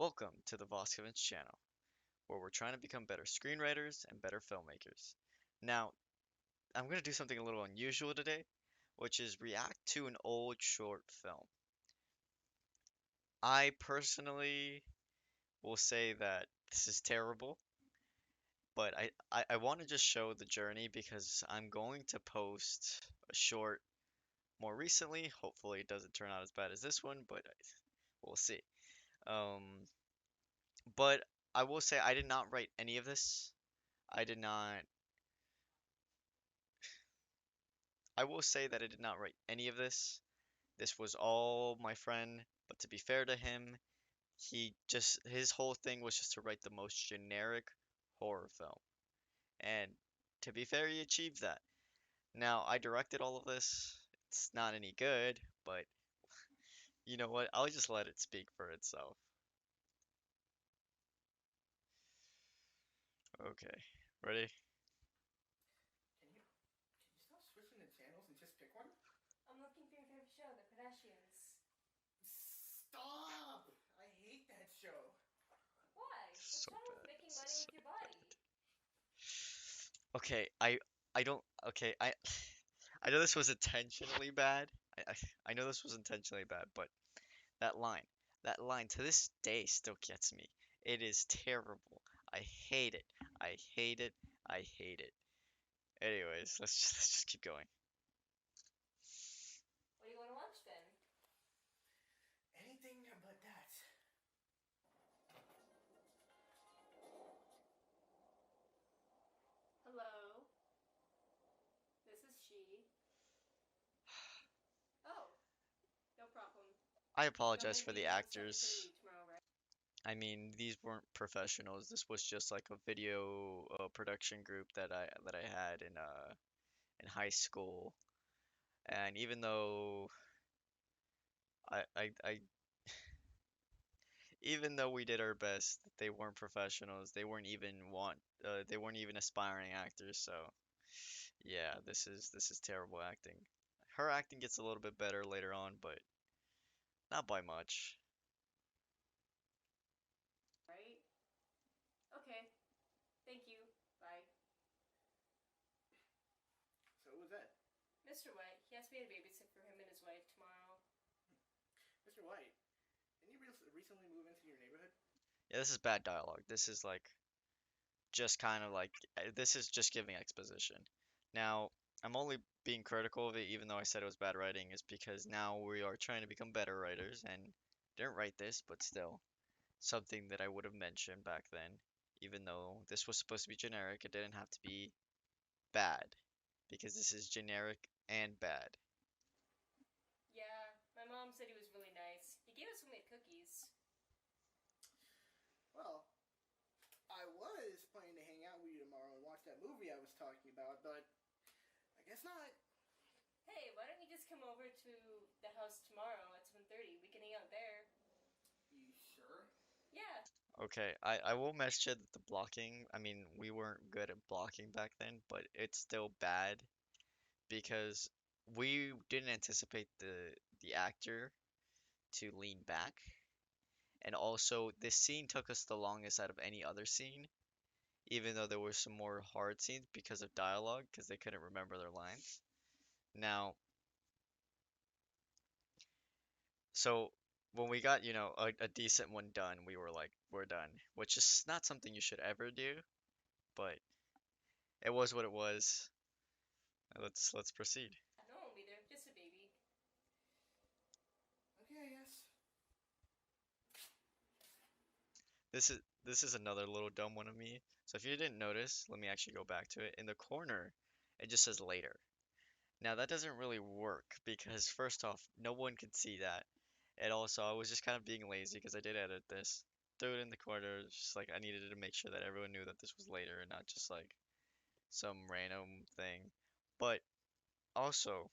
Welcome to the Voskovich channel, where we're trying to become better screenwriters and better filmmakers. Now, I'm going to do something a little unusual today, which is react to an old short film. I personally will say that this is terrible, but I want to just show the journey because I'm going to post a short more recently. Hopefully, it doesn't turn out as bad as this one, but we'll see. Um, but I will say I did not write any of this. I did not I will say that I did not write any of this. This was all my friend, but to be fair to him, his whole thing was just to write the most generic horror film. And to be fair, he achieved that. Now, I directed all of this. It's not any good, but you know what? I'll just let it speak for itself. Okay. Ready? Can you stop switching the channels and just pick one? I'm looking for your favorite show, The Kardashians. Stop! I hate that show. Why? What's So wrong with bad. making This money is with so your body? okay. I don't okay, I know this was intentionally bad. I know this was intentionally bad, but That line, that line to this day still gets me. It is terrible. I hate it. I hate it. I hate it. Anyways, let's just keep going. What do you want to watch then? Anything but that. Hello, this is she. Oh, no problem. I You'll apologize have for your the video done starting actors. 30 tomorrow, right? I mean, these weren't professionals. This was just like a video production group that I had in high school. And even though I even though we did our best, they weren't professionals. They weren't even aspiring actors, so yeah, this is terrible acting. Her acting gets a little bit better later on, but not by much. Right? Okay. Thank you. Bye. So who was that? Mr. White, he asked me to babysit for him and his wife tomorrow. Mr. White. Didn't you recently move into your neighborhood? Yeah, this is bad dialogue. This is like just kind of like this is just giving exposition. Now, I'm only being critical of it, even though I said it was bad writing, is because now we are trying to become better writers and didn't write this, but still something that I would have mentioned back then. Even though this was supposed to be generic, it didn't have to be bad because this is generic and bad. Yeah, my mom said he was really nice. He gave us homemade cookies. Well, I was planning to hang out with you tomorrow and watch that movie I was talking about, but I guess not. Hey, why don't you just come over to the house tomorrow at 7:30? We can hang out there. You sure? Yeah. Okay, I will mention that the blocking, I mean, we weren't good at blocking back then, but it's still bad because we didn't anticipate the actor to lean back. And also, this scene took us the longest out of any other scene, even though there were some more hard scenes because of dialogue, because they couldn't remember their lines. Now, so when we got, a decent one done, we were like, we're done, which is not something you should ever do, but it was what it was. Let's proceed. No one will be there, just a baby. Okay, I guess. This is another little dumb one of me. So if you didn't notice, let me actually go back to it. In the corner, it just says later. Now that doesn't really work because first off, no one can see that. And also, I was just kind of being lazy because I did edit this. Threw it in the corner, just like I needed to make sure that everyone knew that this was later and not just like some random thing. But also,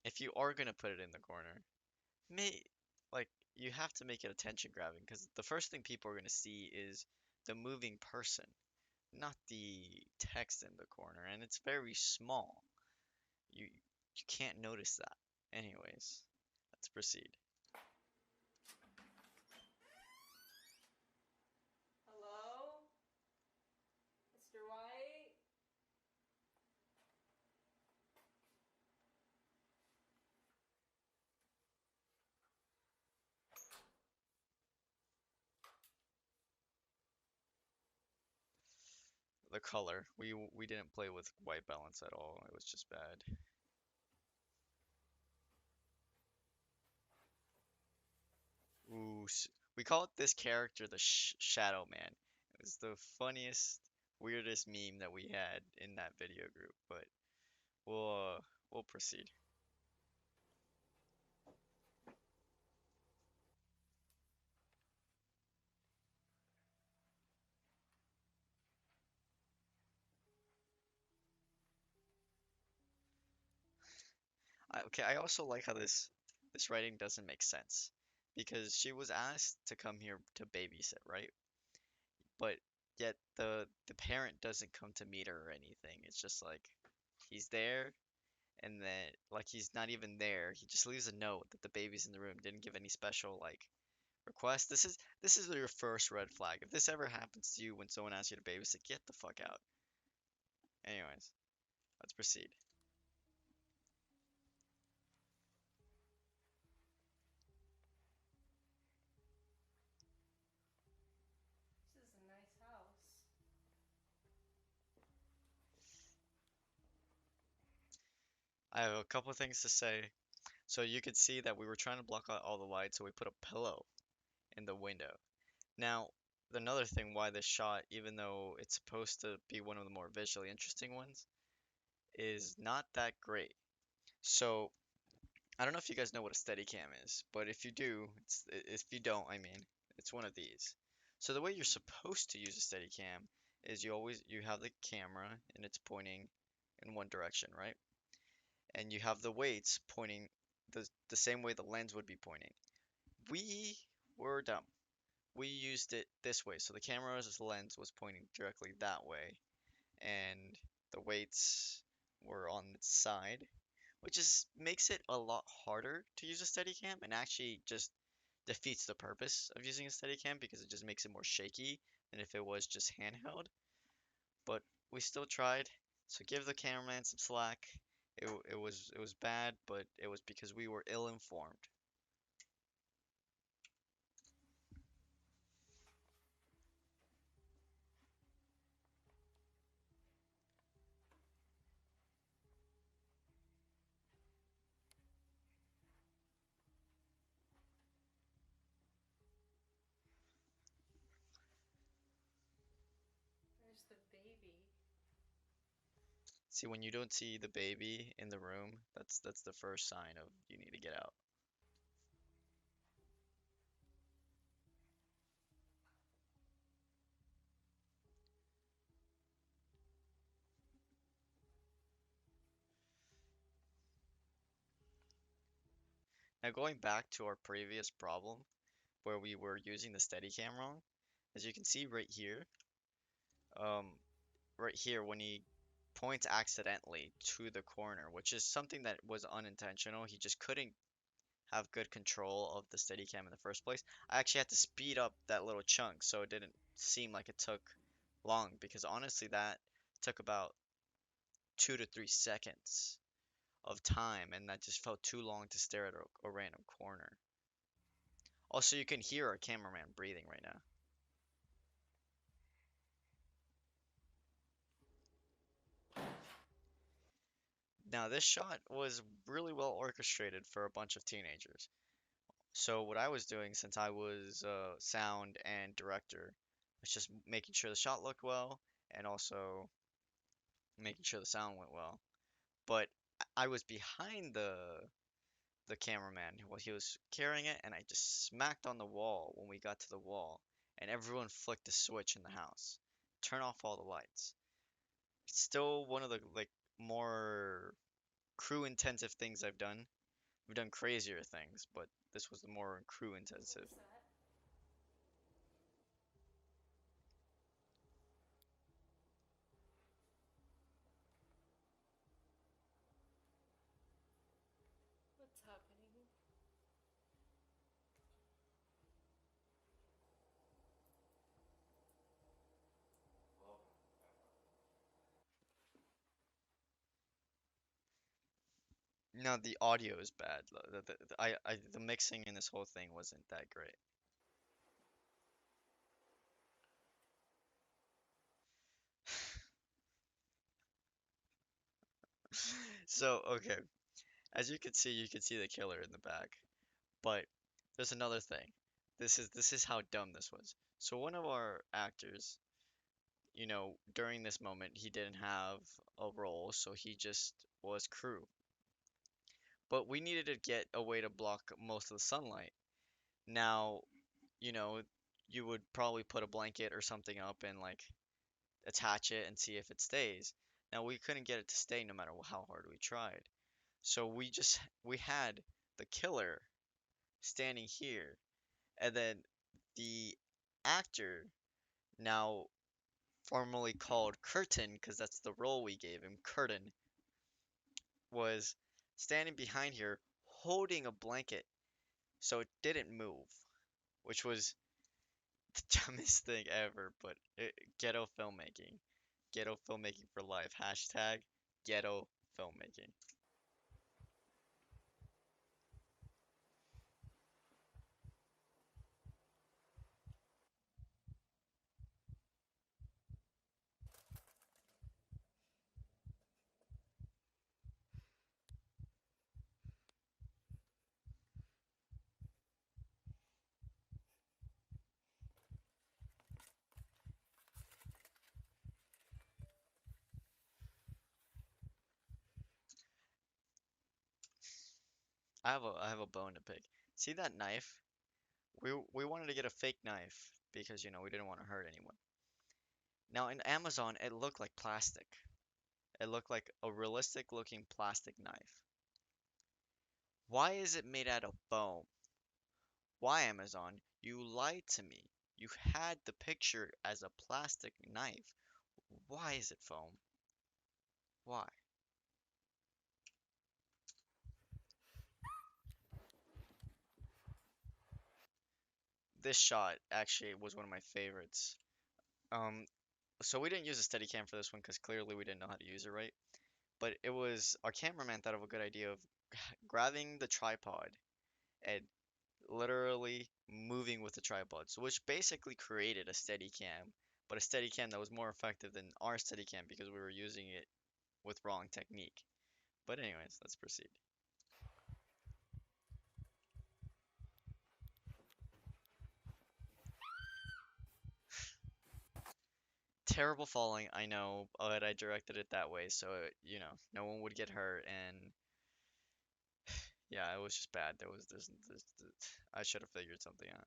if you are gonna put it in the corner, may like you have to make it attention grabbing because the first thing people are gonna see is the moving person, not the text in the corner, and it's very small. You can't notice that. Anyways, let's proceed. the color. We didn't play with white balance at all. It was just bad. Ooh, we called this character the Shadow Man. It was the funniest, weirdest meme that we had in that video group, but we'll proceed. Okay, I also like how this writing doesn't make sense because she was asked to come here to babysit, right? But yet the parent doesn't come to meet her or anything. It's just like he's there and then like he's not even there. He just leaves a note that the baby's in the room. Didn't give any special like request. This is your first red flag. If this ever happens to you when someone asks you to babysit, get the fuck out. Anyways, let's proceed. This is a nice house. I have a couple things to say. So you could see that we were trying to block out all the light, so we put a pillow in the window. Now, another thing why this shot, even though it's supposed to be one of the more visually interesting ones, is not that great. So, I don't know if you guys know what a Steadicam is, but if you do, if you don't, I mean, it's one of these. So the way you're supposed to use a Steadicam is you have the camera and it's pointing in one direction, right? And you have the weights pointing the same way the lens would be pointing. We were dumb. We used it this way. So the camera's lens was pointing directly that way, and the weights were on its side, which is makes it a lot harder to use a Steadicam and actually just defeats the purpose of using a Steadicam because it just makes it more shaky than if it was just handheld. But we still tried, so give the cameraman some slack. It was bad, but it was because we were ill-informed. Where's the baby? See, when you don't see the baby in the room, that's the first sign of you need to get out. Now going back to our previous problem where we were using the Steadicam wrong, as you can see um, right here when he points accidentally to the corner, which is something that was unintentional. He just couldn't have good control of the Steadicam in the first place. I actually had to speed up that little chunk so it didn't seem like it took long because honestly that took about 2 to 3 seconds of time and that just felt too long to stare at a random corner. Also, you can hear our cameraman breathing right now. Now, this shot was really well orchestrated for a bunch of teenagers. So what I was doing since I was sound and director was just making sure the shot looked well and also making sure the sound went well. But I was behind the cameraman while he was carrying it, and I just smacked on the wall when we got to the wall, and everyone flicked the switch in the house. Turn off all the lights. It's still one of the like more crew intensive things I've done. We've done crazier things, but this was the more crew What intensive. was that? What's happening? No, the audio is bad. The mixing in this whole thing wasn't that great. So, okay, as you can see the killer in the back. But there's another thing. This is how dumb this was. So one of our actors, during this moment, he didn't have a role, so he just was crew. But we needed to get a way to block most of the sunlight. Now, you know, you would probably put a blanket or something up and like attach it and see if it stays. Now we couldn't get it to stay no matter how hard we tried. So we had the killer standing here, and then the actor, now formerly called Curtin, because that's the role we gave him, Curtin, was standing behind here holding a blanket so it didn't move, which was the dumbest thing ever, but ghetto filmmaking. Ghetto filmmaking for life. Hashtag ghetto filmmaking. I have a bone to pick. See that knife? We wanted to get a fake knife because we didn't want to hurt anyone. Now in Amazon it looked like plastic. It looked like a realistic looking plastic knife. Why is it made out of foam? Why, Amazon? You lied to me. You had the picture as a plastic knife. Why is it foam? Why? This shot actually was one of my favorites. Um, so we didn't use a Steadicam for this one because clearly we didn't know how to use it right. But it was our cameraman thought of a good idea of grabbing the tripod and literally moving with the tripod, so which basically created a Steadicam, but a Steadicam that was more effective than our Steadicam because we were using it with wrong technique. But anyways, let's proceed. Terrible falling, I know, but I directed it that way so no one would get hurt, and yeah, it was just bad. There was this I should have figured something out.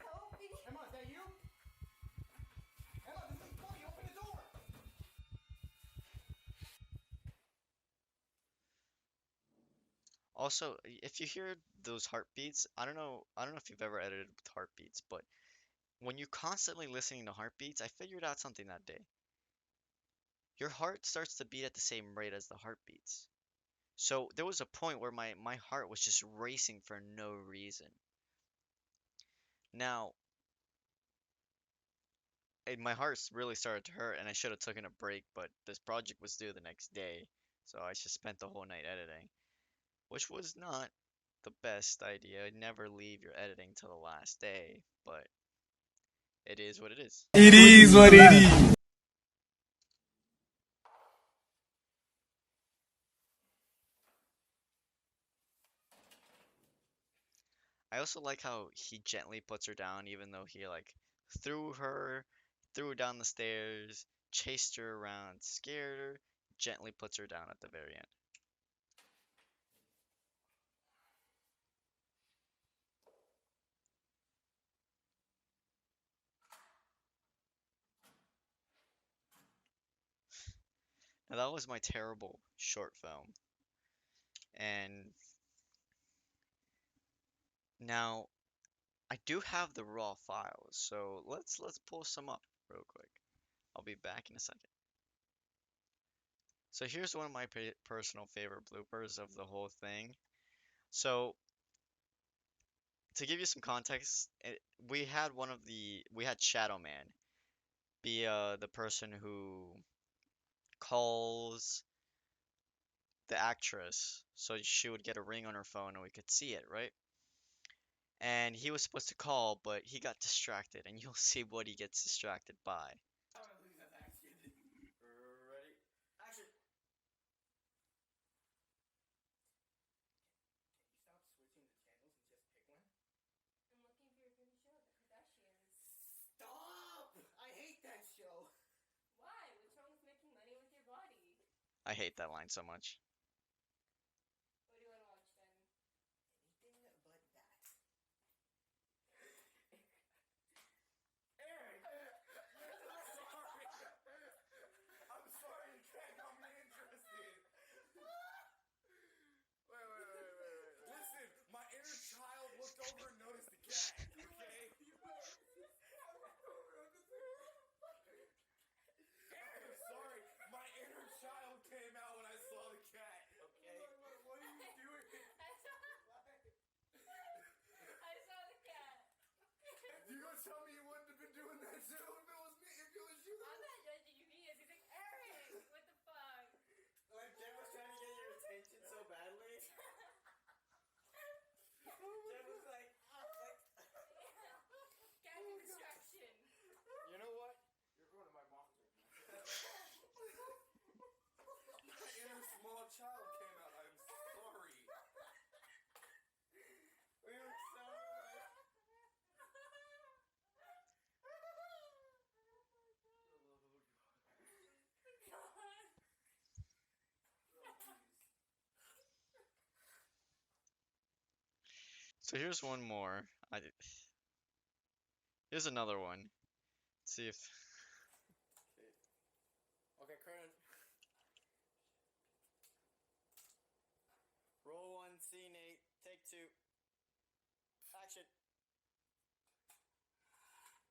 Help me. Emma, is that you? Emma, this is funny. Open the door. Also, if you hear those heartbeats, I don't know if you've ever edited with heartbeats, but when you're constantly listening to heartbeats, I figured out something that day. Your heart starts to beat at the same rate as the heartbeats. So there was a point where my heart was just racing for no reason. Now, my heart really started to hurt, and I should have taken a break, but this project was due the next day, so I just spent the whole night editing, which was not the best idea. Never leave your editing till the last day, but it is what it is. It is what it is. I also like how he gently puts her down, even though he like threw her, threw her down the stairs, chased her around, scared her, gently puts her down at the very end. Now that was my terrible short film. And now I do have the raw files, so let's pull some up real quick. I'll be back in a second. So here's one of my personal favorite bloopers of the whole thing. So to give you some context, we had Shadow Man be the person who calls the actress so she would get a ring on her phone and we could see it, right? and he was supposed to call, but he got distracted, and you'll see what he gets distracted by. I want to lose that action. Ready? Action. Can you stop switching the channels and just pick one? I'm looking for your favorite show, The Kardashians. Stop! I hate that show. Why? What's wrong with making money with your body? I hate that line so much. What do you want to watch then? Anything but that. Aaron! I'm sorry you can't got me interested. Wait. Listen, my inner child looked over and noticed the cat, okay? I'm sorry, my inner child came out when I saw the cat, okay? What are you doing? I saw the cat. You gonna tell me you wouldn't have been doing that too if it was me, if it was you? I'm not judging you. He is. He's like, Eric, what the fuck? When Jen was trying to get your attention so badly, Jen was like, Cat distraction. you know what? You're going to my mom's room. My inner small child came out. I'm sorry. We were so like... So here's one more. Here's another one. Let's see if Okay, current. Roll one, scene 8, take 2. Action. What's happening? Welcome.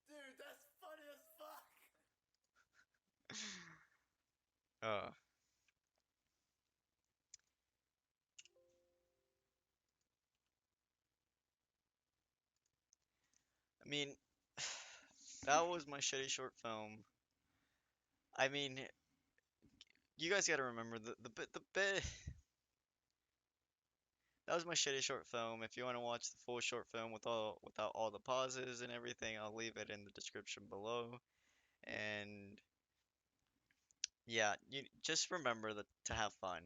Dude, that's funny as fuck. uh I mean, that was my shitty short film. I mean, you guys gotta remember the bit. That was my shitty short film. If you want to watch the full short film without all the pauses and everything, I'll leave it in the description below. And yeah, you just remember that to have fun.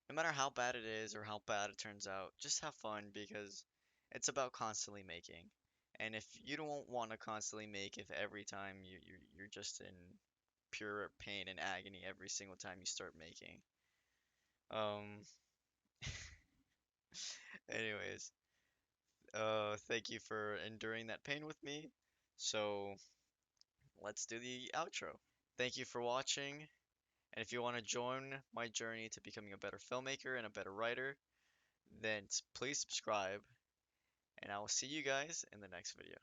No matter how bad it is or how bad it turns out, just have fun because it's about constantly making. And if you don't want to constantly make, if every time you're just in pure pain and agony every single time you start making. Um, anyways, thank you for enduring that pain with me. So let's do the outro. Thank you for watching. And if you want to join my journey to becoming a better filmmaker and a better writer, then please subscribe. And I will see you guys in the next video.